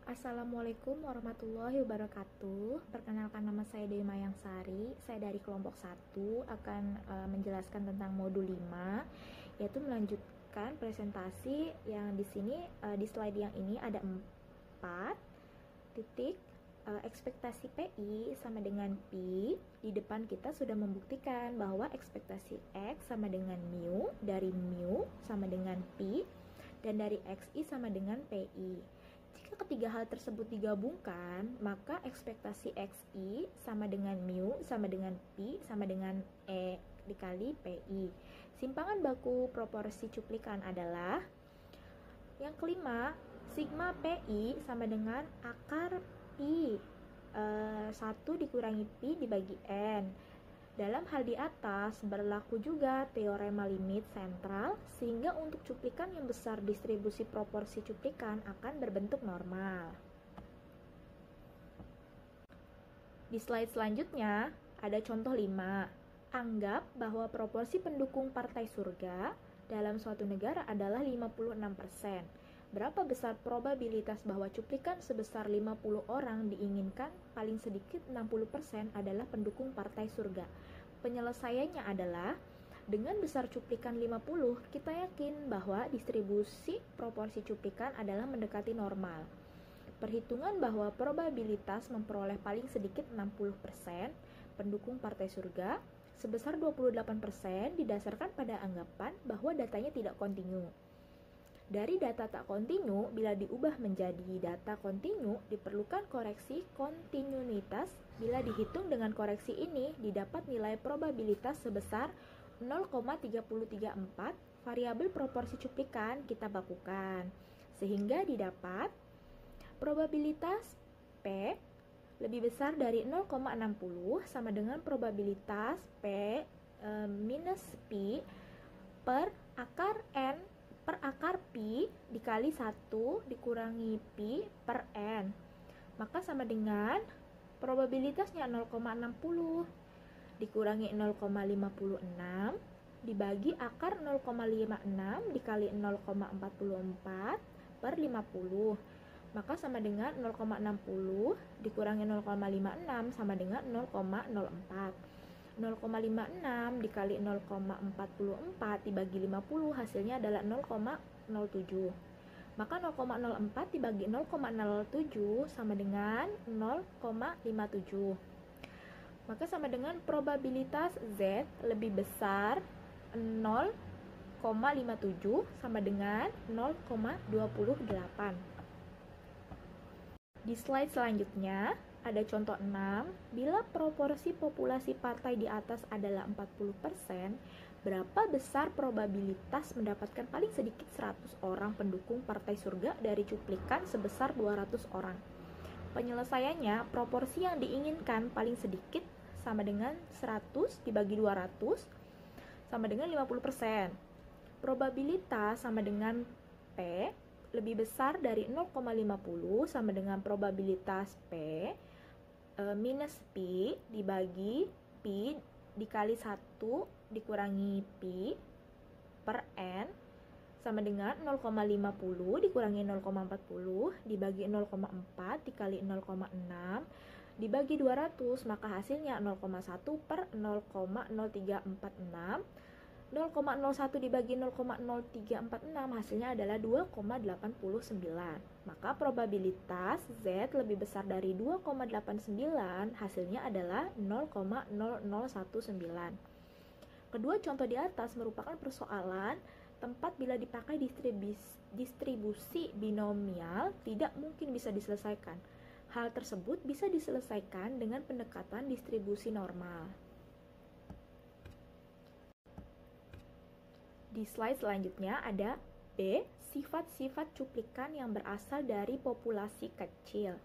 Assalamualaikum warahmatullahi wabarakatuh. Perkenalkan, nama saya Dewi Mayang Sari. Saya dari kelompok 1 akan menjelaskan tentang modul 5, yaitu melanjutkan presentasi yang di sini di slide yang ini ada 4 titik. Ekspektasi PI sama dengan Pi. Di depan kita sudah membuktikan bahwa ekspektasi X sama dengan mu, dari mu sama dengan Pi, dan dari XI sama dengan PI. Jika ketiga hal tersebut digabungkan, maka ekspektasi XI sama dengan mu sama dengan Pi sama dengan E dikali PI. Simpangan baku proporsi cuplikan adalah yang kelima, sigma PI sama dengan akar Pi 1 dikurangi Pi dibagi N. Dalam hal di atas, berlaku juga teorema limit sentral, sehingga untuk cuplikan yang besar distribusi proporsi cuplikan akan berbentuk normal. Di slide selanjutnya, ada contoh 5. Anggap bahwa proporsi pendukung partai surga dalam suatu negara adalah 56%. Berapa besar probabilitas bahwa cuplikan sebesar 50 orang diinginkan? Paling sedikit 60% adalah pendukung partai surga. Penyelesaiannya adalah dengan besar cuplikan 50, kita yakin bahwa distribusi proporsi cuplikan adalah mendekati normal. Perhitungan bahwa probabilitas memperoleh paling sedikit 60% pendukung partai surga sebesar 28% didasarkan pada anggapan bahwa datanya tidak kontinu. Dari data tak kontinu, bila diubah menjadi data kontinu, diperlukan koreksi kontinuitas. Bila dihitung dengan koreksi ini, didapat nilai probabilitas sebesar 0,3034. Variabel proporsi cuplikan kita bakukan, sehingga didapat probabilitas P lebih besar dari 0,60 sama dengan probabilitas P minus Pi per akar N per akar Pi dikali 1 dikurangi Pi per N. Maka sama dengan probabilitasnya 0,60 dikurangi 0,56 dibagi akar 0,56 dikali 0,44 per 50. Maka sama dengan 0,60 dikurangi 0,56 sama dengan 0,04. 0,56 dikali 0,44 dibagi 50 hasilnya adalah 0,07. Maka 0,04 dibagi 0,07 sama dengan 0,57. Maka sama dengan probabilitas Z lebih besar 0,57 sama dengan 0,28. Di slide selanjutnya ada contoh 6. Bila proporsi populasi partai di atas adalah 40%, berapa besar probabilitas mendapatkan paling sedikit 100 orang pendukung partai surga dari cuplikan sebesar 200 orang? Penyelesaiannya, proporsi yang diinginkan paling sedikit sama dengan 100 dibagi 200 sama dengan 50%. Probabilitas sama dengan P lebih besar dari 0,50 sama dengan probabilitas P minus Pi dibagi Pi dikali 1 dikurangi Pi per N sama dengan 0,50 dikurangi 0,40 dibagi 0,4 dikali 0,6 dibagi 200, maka hasilnya 0,1 per 0,0346. 0,01 dibagi 0,0346 hasilnya adalah 2,89. Maka probabilitas Z lebih besar dari 2,89 hasilnya adalah 0,0019. Kedua contoh di atas merupakan persoalan tempat bila dipakai distribusi binomial tidak mungkin bisa diselesaikan. Hal tersebut bisa diselesaikan dengan pendekatan distribusi normal. Di slide selanjutnya ada B. Sifat-sifat cuplikan yang berasal dari populasi kecil.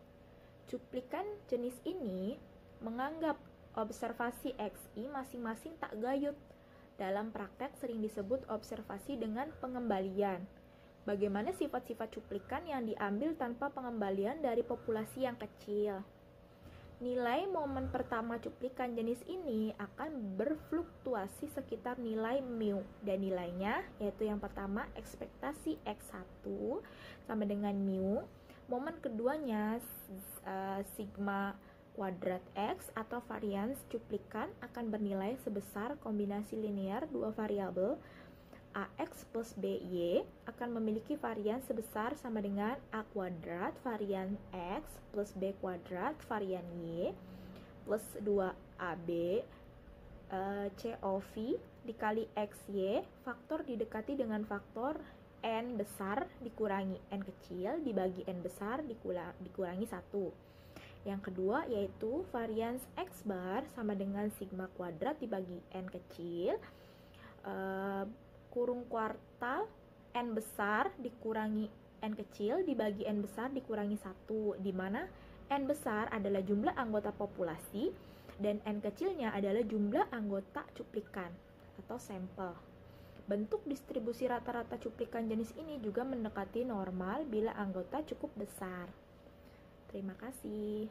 Cuplikan jenis ini menganggap observasi XI masing-masing tak gayut. Dalam praktek sering disebut observasi dengan pengembalian. Bagaimana sifat-sifat cuplikan yang diambil tanpa pengembalian dari populasi yang kecil? Nilai momen pertama cuplikan jenis ini akan berfluktuasi sekitar nilai mu, dan nilainya yaitu yang pertama ekspektasi X1 sama dengan mu Momen keduanya, sigma kuadrat X atau varians cuplikan akan bernilai sebesar kombinasi linear dua variabel AX plus BY akan memiliki varian sebesar sama dengan A kuadrat varian X plus B kuadrat varian Y plus 2AB COV dikali XY, faktor didekati dengan faktor N besar dikurangi N kecil dibagi N besar dikurangi 1. Yang kedua yaitu varians X bar sama dengan sigma kuadrat dibagi N kecil kurung kuartal N besar dikurangi N kecil dibagi N besar dikurangi 1, di mana N besar adalah jumlah anggota populasi dan N kecilnya adalah jumlah anggota cuplikan atau sampel. Bentuk distribusi rata-rata cuplikan jenis ini juga mendekati normal bila anggota cukup besar. Terima kasih.